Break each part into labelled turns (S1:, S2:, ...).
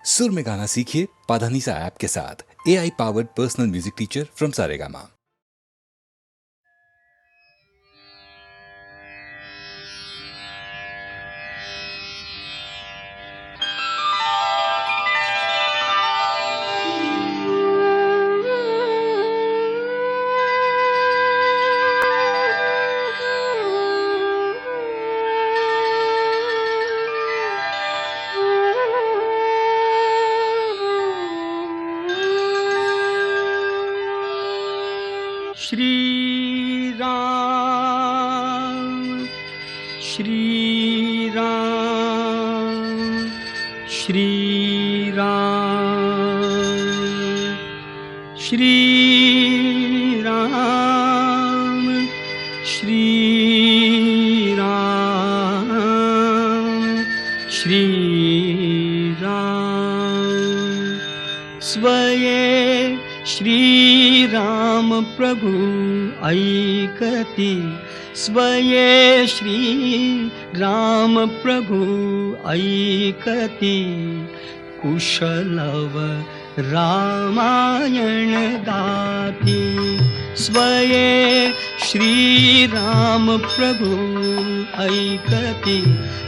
S1: सुर में गाना सीखिए पाधानीसा ऐप के साथ। AI powered personal music teacher from Saregama.
S2: Shri Ram Shri Ram Shri Ram Shri Ram Shri Ram Shri Ram स्वये श्री राम प्रभु ऐकती स्वये श्री राम प्रभु ऐकती कुशलव रामायण गाती स्वये श्री राम प्रभु ऐकती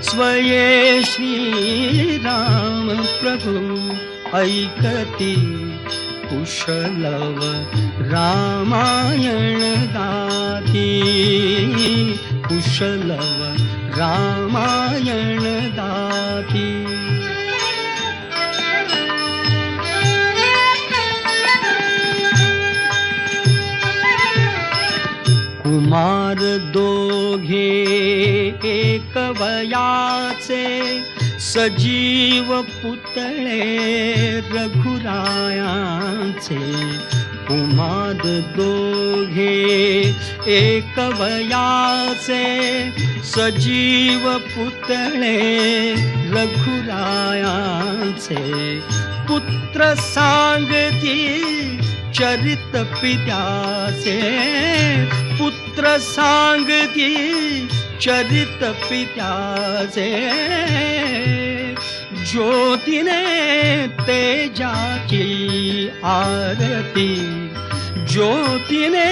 S2: स्वये श्री राम प्रभु ऐकती कुशलव रामायण गाती कुशलव रामायण गाती कुमार दोघे एक वयाचे सजीव पुतळे रघुरायांचे कुमार दोघे एक वयाचे सजीव पुतळे रघुरायांचे पुत्र सांगती चरित पित्याचे पुत्र सांगती चरित पित्याचे ज्योतीने तेजाची आरती ज्योतीने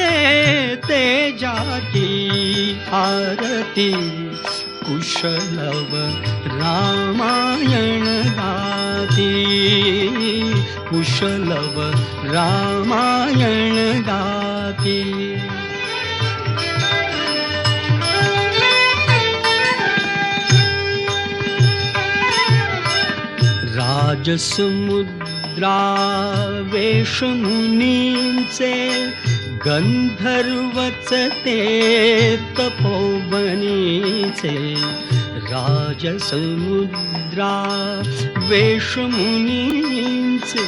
S2: तेजाची आरती कुशलव रामायण गाती कुशलव रामायण गाती राजसमुद्रा वेशमुनींचे गंधर्वचते तपोवनीचे राजसमुद्रा वेशमुनींचे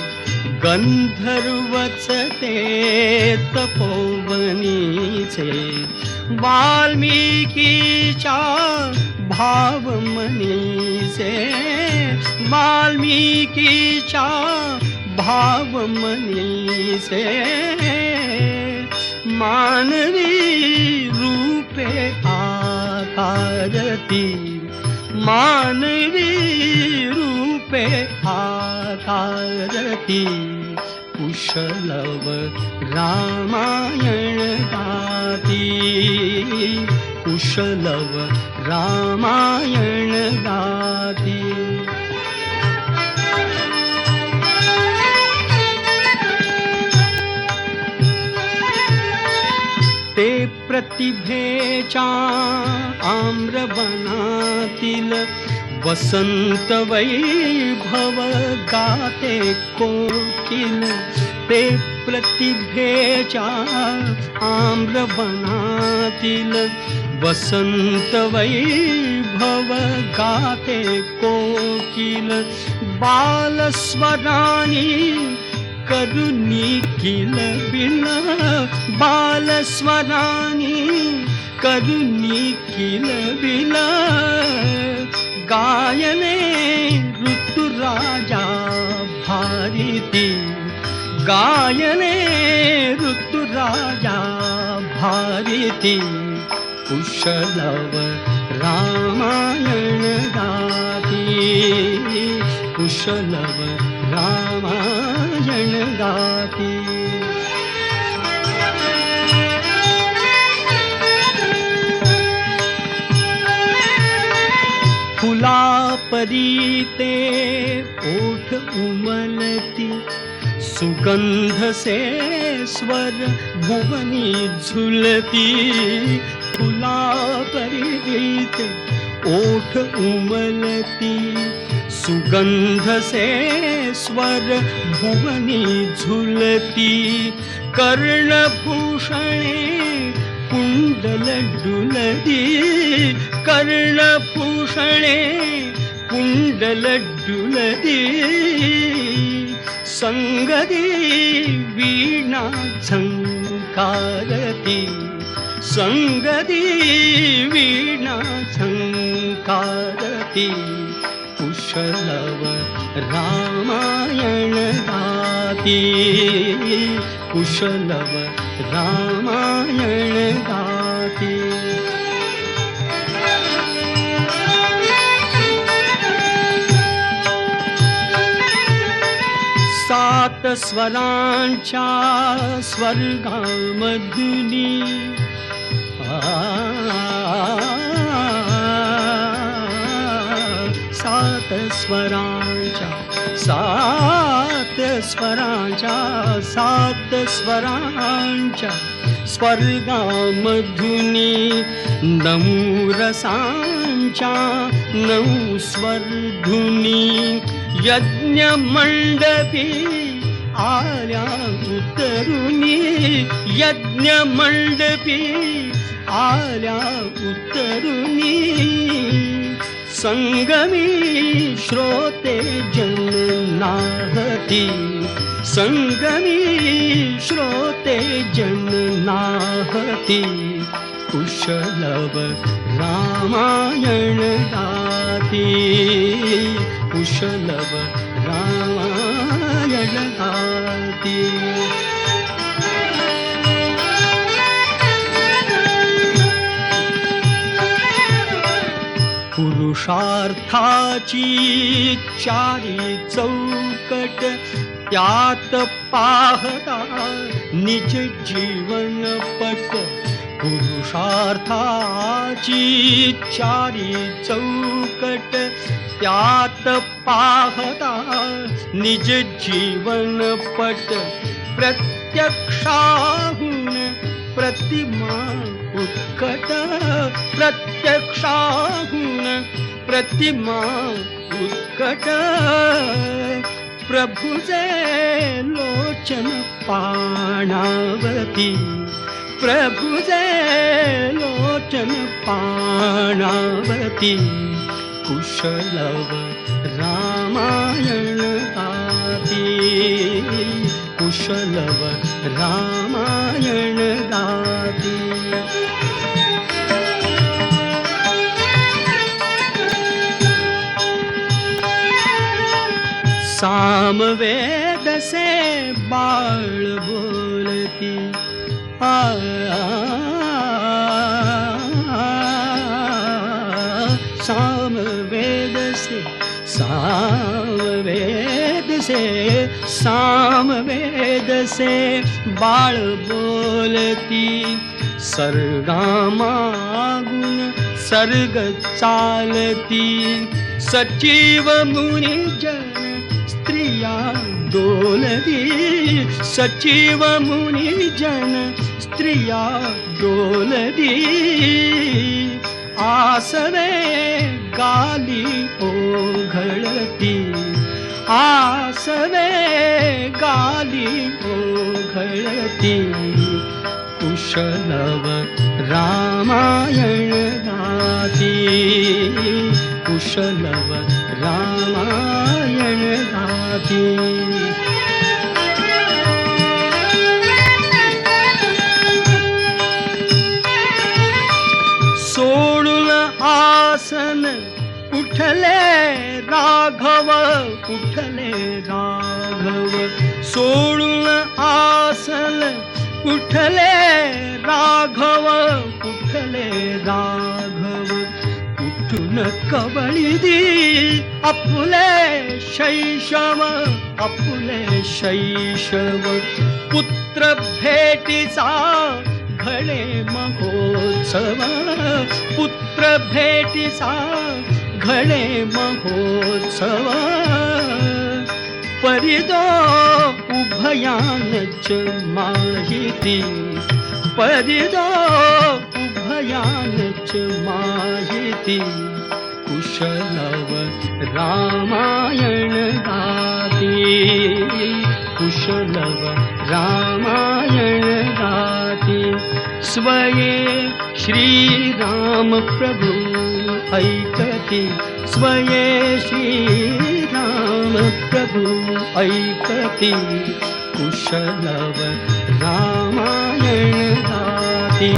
S2: गंधर्वचते तपोवनीचे वाल्मिकीच्या भावमनीचे वाल्मिकीच्या भावमनीचे मानवी रूपे आकारती मानवी रूपे आकारती कुशलव रामायण गाती कुशलव रामायण गाती ते प्रतिभेच्या आम्रवनातील वसंत वैभव गाते कोकिल ते प्रतिभेच्या आम्रवनातील वसंत वैभव गाते कोकिल बालस्वरानी करुणी किल बिल बालस्वरानी करुणी किल बिल गायने ऋतुराजा भारती गायने ऋतुराजा भारती कुशलव रामायण गाती, कुशलव रामायण गाती. फुला परीते ओठ उमलती, सुगंध से स्वर भुवनी झुलती. फुला परीते ओठ उमलती, सुगंध से स्वर भुवनी झुलती. कर्णभूषणे कुंडल डुलती, कर्णभूषणे कुंडल डुलती. संगती वीणा झंकारती, संगती वीणा झंकारती. कुशलव रामायण गाती, कुशलव रामायण गाती. सात स्वरांच्या स्वर्गामधुनी, सात स्वरांच्या, सात स्वरांच्या, सात स्वरांच्या स्वर्गामधुनी. नऊ रसांच्या नऊ स्वरधुनी. यज्ञ मंडपी आल्या उतरुनी, यज्ञ मंडपी आल्या उतरुनी. संगमी श्रोते जन नाहती, संगमी श्रोते जन नाहती. कुशलव रामायण गाती, कुशलव रामायण गाती. पुरुषार्थाची चारी चौकट, त्यात पाहता निज जीवन पट. पुरुषार्थाची चारी चौकट, त्यात पाहता निज जीवन पट. प्रत्यक्षाहून प्रतिमा उत्कट, प्रत्यक्षाहून प्रतिमा उत्कट. प्रभुजे लोचन पाणावती, प्रभुजे लोचन पाणावती. कुशलव रामायण गाती, कुशलव रामायण गाती. सामवेद से बाळ बोलती, सामवेद से, सामवेद से, सामवेद से बाळ बोलती. सर्गामागुण सर्ग चालती. सचिव मुनी जन स्त्रिया डोलती, सचिव मुनी जन स्त्रिया डोलती. आसवे गाली ओघळती, आसवे गाली ओघळती. कुशलव रामायण गाती, कुशलव रामायण गाती. सोडून आसन उठले राघव, उठले राघव. सोडून आसन उठले राघव, उठले राघव. न कवळी दी आपुले शैशव, आपुले शैशव. पुत्र भेटीचा घडे महोत्सव, पुत्र भेटीचा घडे महोत्सव. परिदो उभयानच माहिती, परिदो उभयानच माहिती. कुशलव रामायण गाती, कुशलव रामायण गाती. स्वये श्रीराम प्रभु ऐकती, स्वये श्रीराम प्रभु ऐकती. कुशलव रामायण गाती,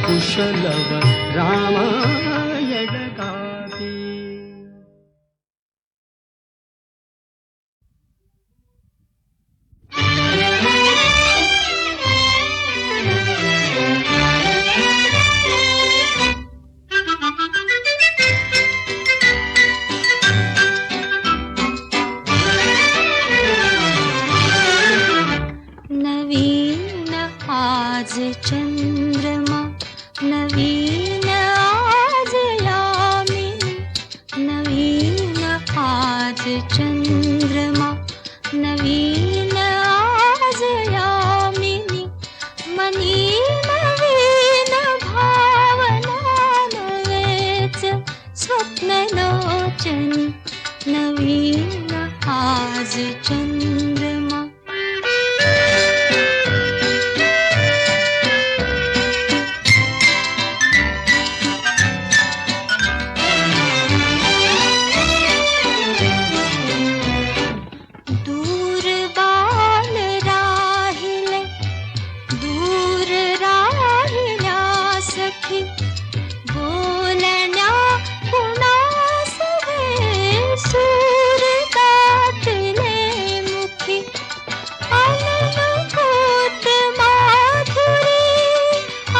S2: कुशलव रामायण गाती.
S3: नवीन आज चंद्रमा, नवीन आज यामिनी, नवीन आज चंद्रमा, नवीन आज यामिनी. मनी नवीन भावना, नवेच स्वप्न लोचनी. नवीन आज चंद्रमा. दूर बाल राहिले, दूर राहिल्या सखी. बोलण्या कुणास वे सूर दाटले मुखी. अननुभूत माधुरी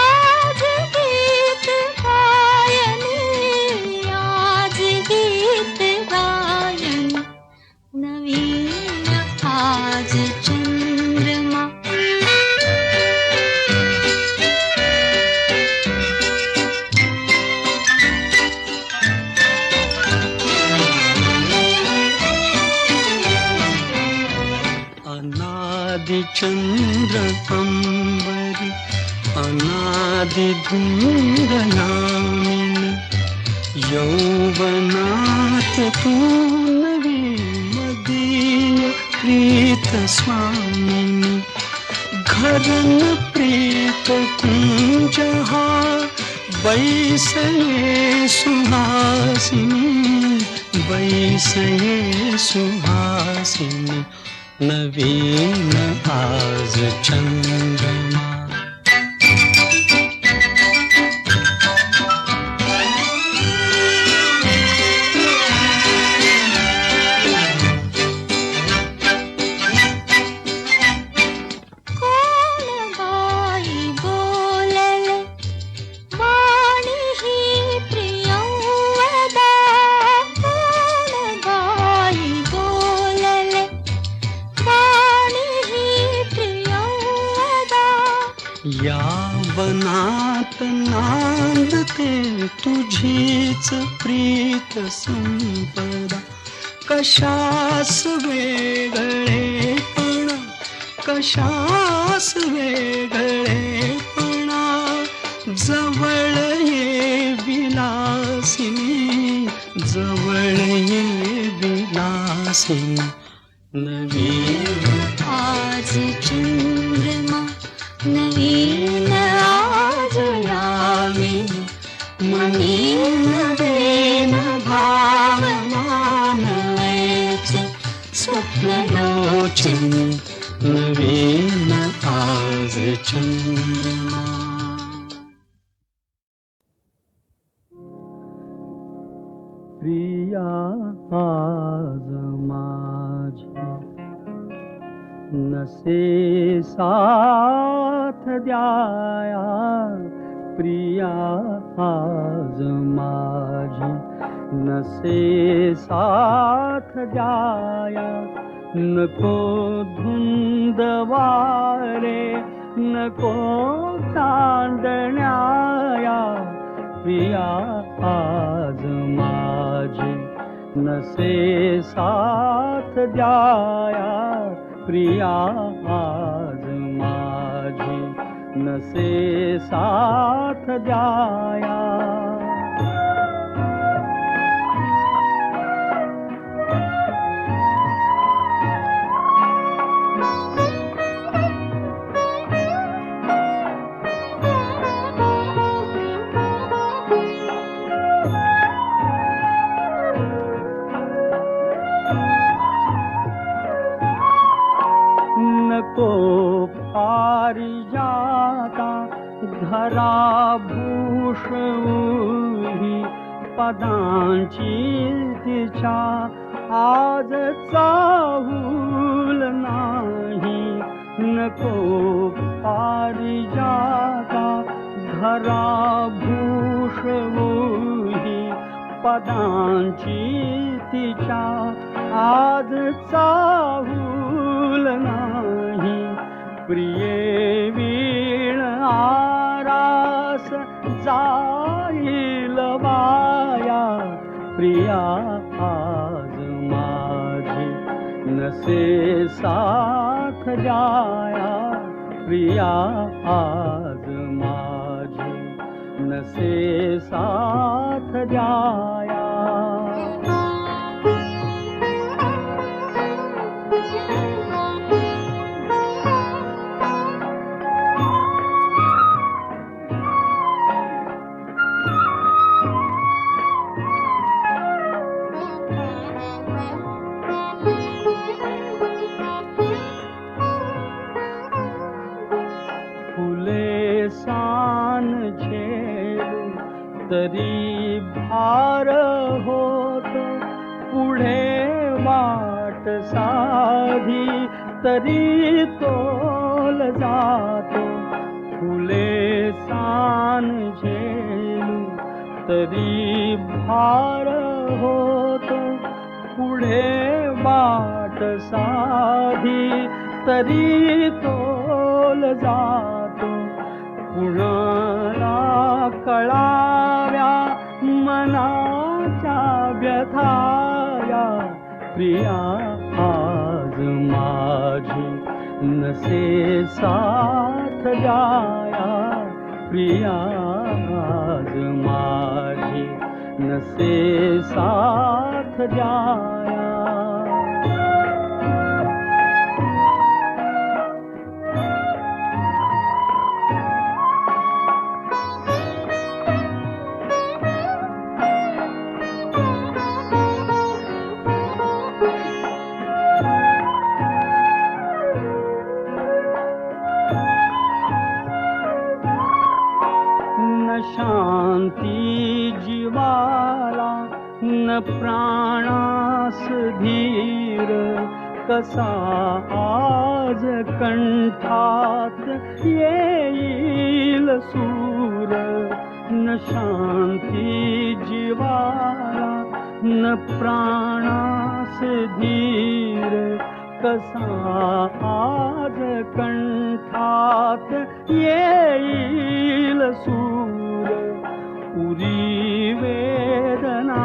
S3: आज गीत गायनी, आज गीत गायनी. नवीन आज चंद्रमा.
S2: अनादि चंद्र अंबरी, अनादि धूंदयामिनी. यौवनात तू नवी मदीय प्रीत स्वामिनी. घरन प्रीत कुंजहा, बैसये सुहासिनी, बैसये सुहासिनी. नवीन आज चंद्रमा.
S3: कोण बाई बोलले वाणी ही प्रियंवदा. कोण बाई बोलले वाणी ही प्रियंवदा.
S2: या वनात नांदते तुझीच प्रीत संपदा. कशास वेगळेपणा, कशास वेगळेपणा. जवळ ये विलासिनी, जवळ ये विलासिनी. नवीन
S3: आज चंद्रमा, नवीन आज यामिनी. मनी नवीन भावना, नवेच स्वप्न लोचनी. नवीन आज चंद्रमा. प्रिया आज माझी नसे साथ द्याया, प्रिया आज माझी नसे साथ द्याया नको धुंद वारे नको चांदण्याया प्रिया आज माझी नसे साथ द्याया प्रिया आज माझी नसे साथ द्याया नको पारिजाता धराभूषवूही पदांची तिच्या आज चाहूल नाही नको पारिजाता धराभूषवूही पदांची तिच्या आज चाहूल नाही प्रिये वीण आरास जाईल वाया प्रिया आज माझी नसे साथ द्याया प्रिया आज माझी नसे साथ द्याया सान झेलू तरी भार होतो पुढे वाट साधी तरी तोल जातो फुले सान झेलू तरी भार होतो पुढे वाट साधी तरी तोल जातो कुणाला कळाव्या मनाच्या व्यथाया प्रिया आज माझी नसे साथ द्याया प्रिया आज माझी नसे साथ द्याया शांती जीवाला न प्राणास धीर कसा आज कंठात येईल सूर न शांती जीवाला न प्राणास धीर कसा आज कंठात येईल सूर पुरी वेदना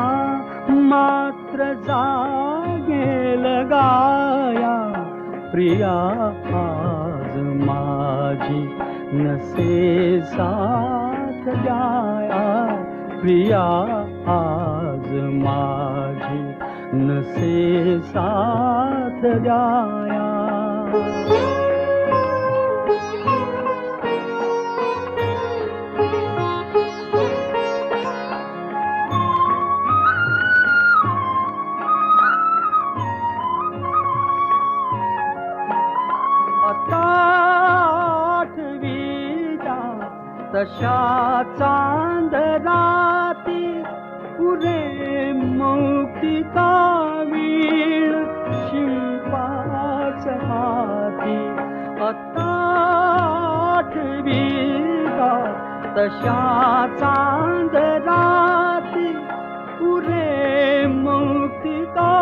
S3: मात्र जागेल गाया प्रिया आज माझी नसे साथ द्याया प्रिया आज माझी नसे साथ द्याया तशा चांद राती पुरे मौक्तिका वीण शिल्पाच हाती आता आठवीला तशा चांदराती पुरे मौक्तिका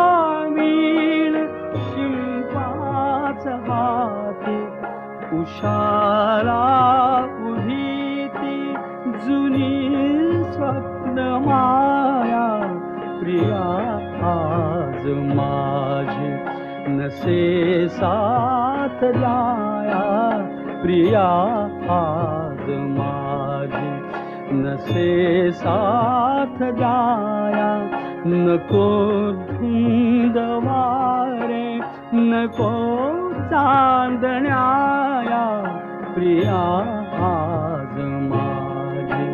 S3: वीण शिंपाच हाती उषाला उभी ती जुनी स्वप्न माया प्रिया आज माझी नसे साथ द्याया प्रिया आज माझी नसे साथ द्याया नको धुंद वारे नको चांदण्याया प्रिया आज माझी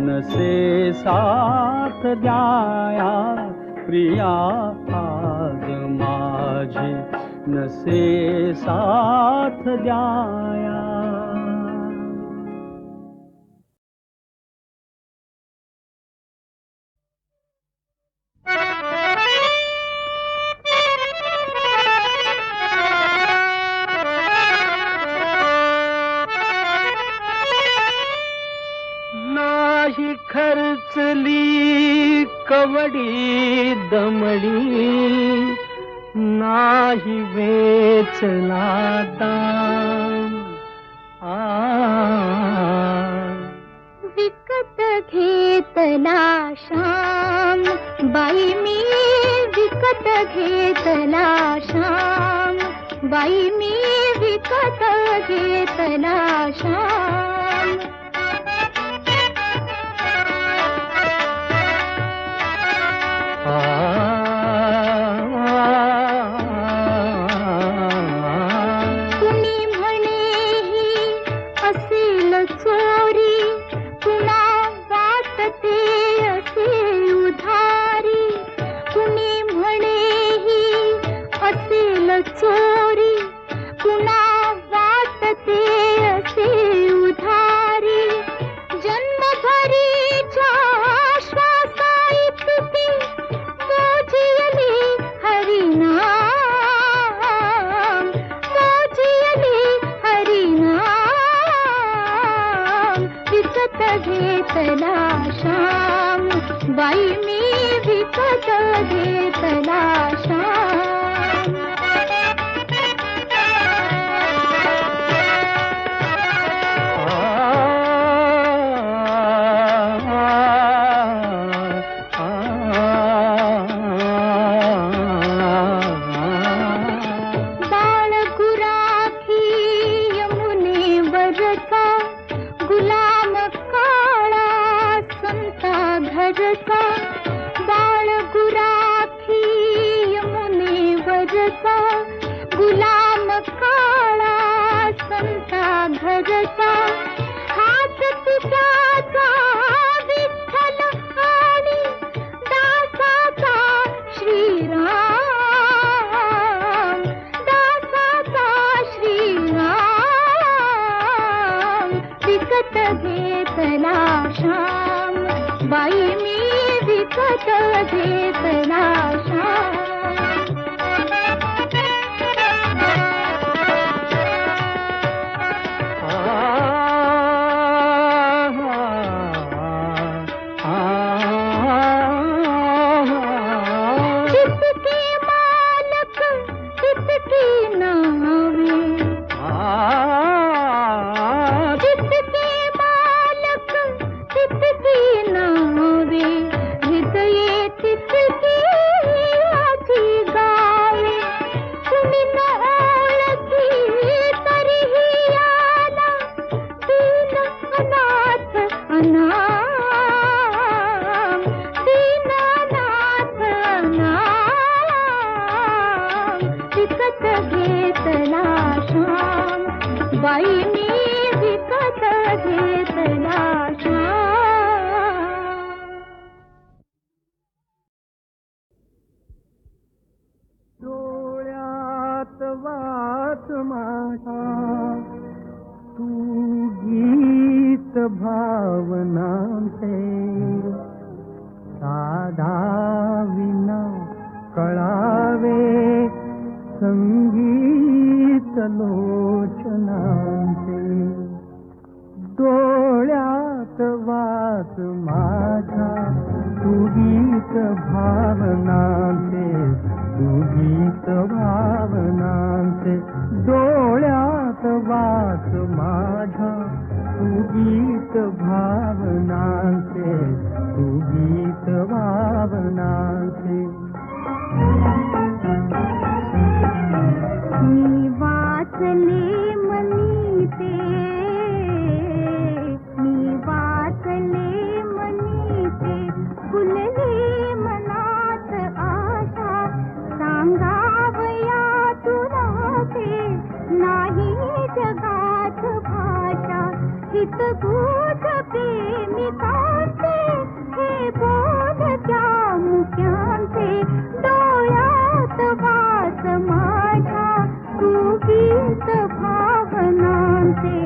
S3: नसे साथ द्याया प्रिया आज माझी नसे साथ द्याया.
S2: नाही खर्चली कवडी दमडी नाही वेचला दाम
S4: विकत घेतला श्याम बाई मी विकत घेतला श्याम बाई मी विकत घेतला श्याम. कुणी म्हणे ही असेल चोरी कुणा वाटते असे उधारी कुणी म्हणे ही असेल चोरी कुणा वाटते असे उधारी जन्मभरीच्या श्वासा इतकी मोजियली हरिनाम मोजियली हरिनाम विकत घेतला श्याम बाई मी विकत घेतला श्याम. बाळ गुराखी यमुनेवरचा गुलाम काळा संता घरचा हात तुझ्याचा विठ्ठल आणि दासाचा श्रीराम दासाचा श्रीराम विकत घेतला श्याम बाई मी विकत घेतला श्याम. जितके मालक तितकी नावे जितके मालक तितकी नावे हृदये तितकी माझी गावे कुणी न ओळखी तरीही आला दीन अनाथ अनाम दीन अनाथ अनाम विकत घेतला श्याम बाई मी विकत घेतला श्याम.
S3: डोळ्यात वात माझा तू गीत भावनांचे साधा विना कळावे संगीत लोचनांचे डोळ्यात वास माझा तू गीत भावनांचे, तू गीत भावनांचे. डोळ्यात वास माझा तू गीत भावनांचे, तू गीत भावनांचे.
S4: मी वाचले मनीते, मी वाचले मनीते, फुलले मनात आशा, सांगावया तुला ते, नाही जगात भाषा. हितगुज प्रेमिकांचे, हे बोल त्या मुक्यांचे. डोळ्यात वास माझ्या तू गीत भावनांचे,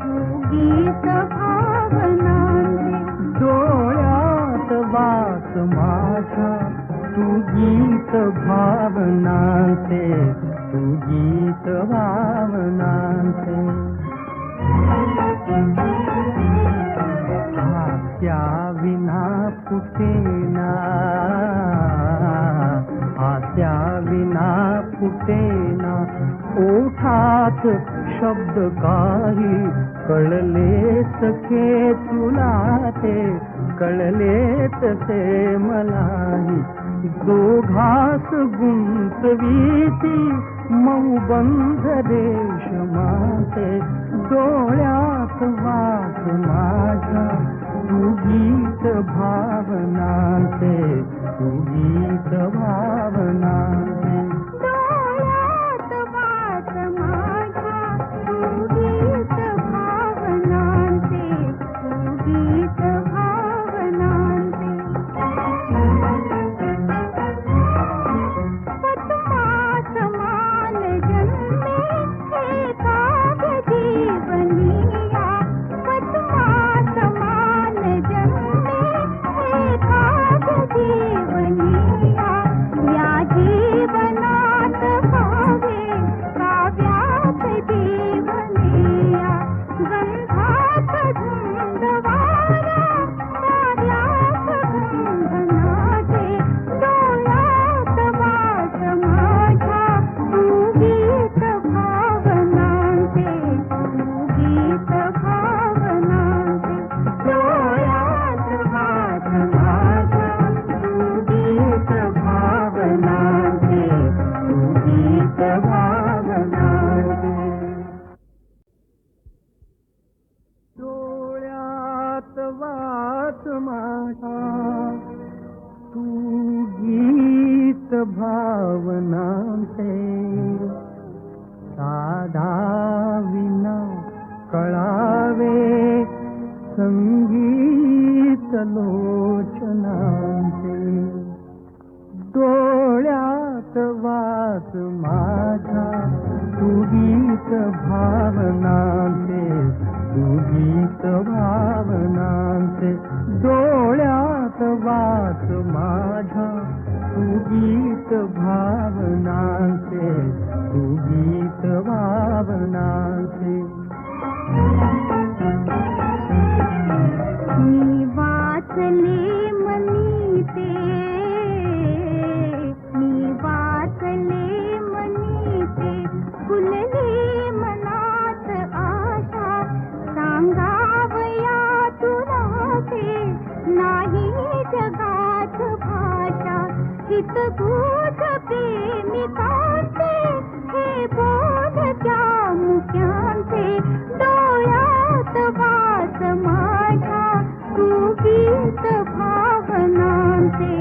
S4: तू गीत भावनांचे.
S3: डोळ्यात वास माझ्या तू गीत भावनांचे, तू गीत भावनांचे. हास्या विना फुटेना, हास्या विना फुटेना. ओठात शब्द काही कळले सखे तुला ते, कळले तसे मलाही. दोघास गुंतवीती मऊबंध रेशमाचे. डोळ्यात वास माझ्या तू गीत भावनांचे, तू गीत भावनांचे.
S4: डोळ्यात वास माझ्या तू गीत भावनांचे, तू गीत भावनांचे. पद्मा समान जन्मे हे काव्य जीवनिया, पद्मा समान जन्मे हे काव्य जीवनिया. या जीवनात भावे काव्यात जीवनिया, गंधात धुंदवारा कार्यात गंधनाचे. डोळ्यात वास माझ्या तू गीत भावनांचे, तू गीत भावनांचे. डोळ्यात वास माझ्या तू गीत भावनांचे, तू गीत भावनांचे.
S3: डोळ्यात वास माझा तू गीत भावनांचे. साधा विना कळावे संगीत लोचनांचे. डोळ्यात वास माझा तू गीत भावनांचे, तू गीत भावनांचे. डोळ्यात वास माझा तू गीत भावनांचे, तू गीत भावनांचे.
S4: मी वाचले मनीते, मी वाचले मनीते, फुलले मनात आशा, सांगावया तुला ते, नाही जगात भाषा. हितगुज प्रेमिकांचे, हे बोल त्या मुक्यांचे. डोळ्यात वास माझ्या तू गीत भावनांचे,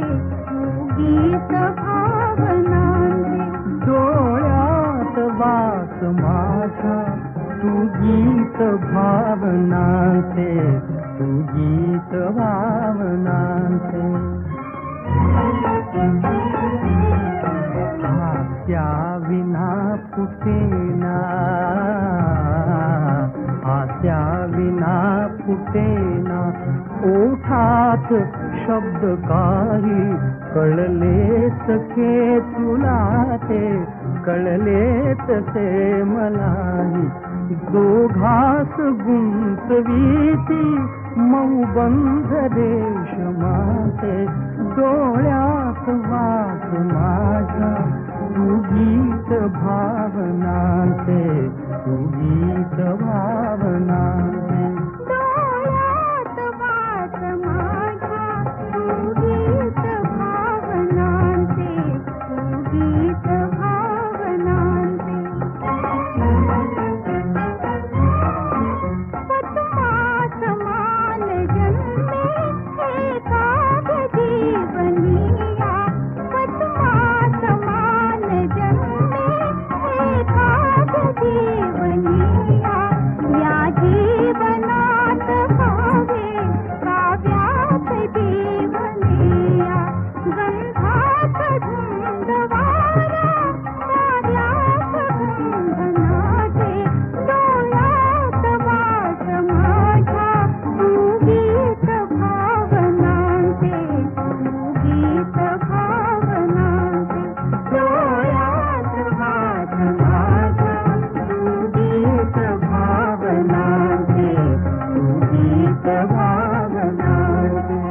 S4: तू गीत भावनांचे.
S3: डोळ्यात वास माझ्या तू गीत भावनांचे, तू गीत भावनांचे. हास्या विना फुटेना, हास्या विना फुटेना. ओठात शब्द काही कळले सखे तुला ते, कळले तसे मलाही. दोघास गुंतवीती मऊ बंध रेशमाचे डोळ्यात वास माझ्या तू गीत भावनांचे तू गीत भावनांचे
S4: डोळ्यात वास माझ्या तू गीत भावनांचे तू गीत भावनांचे पद्मा समान जन्मे हे काव्य जीवनिया पद्मा समान जन्मे हे काव्य जीवनिया या जीवनात भावे काव्यात जीवनिया गंधात धुंदवारा कार्यात गंधनाचे डोळ्यात वास माझ्या तू गीत भावनांचे तू गीत भावनांचे डोळ्यात वास माझ्या तू गीत भावनांचे तू गीत भावनांचे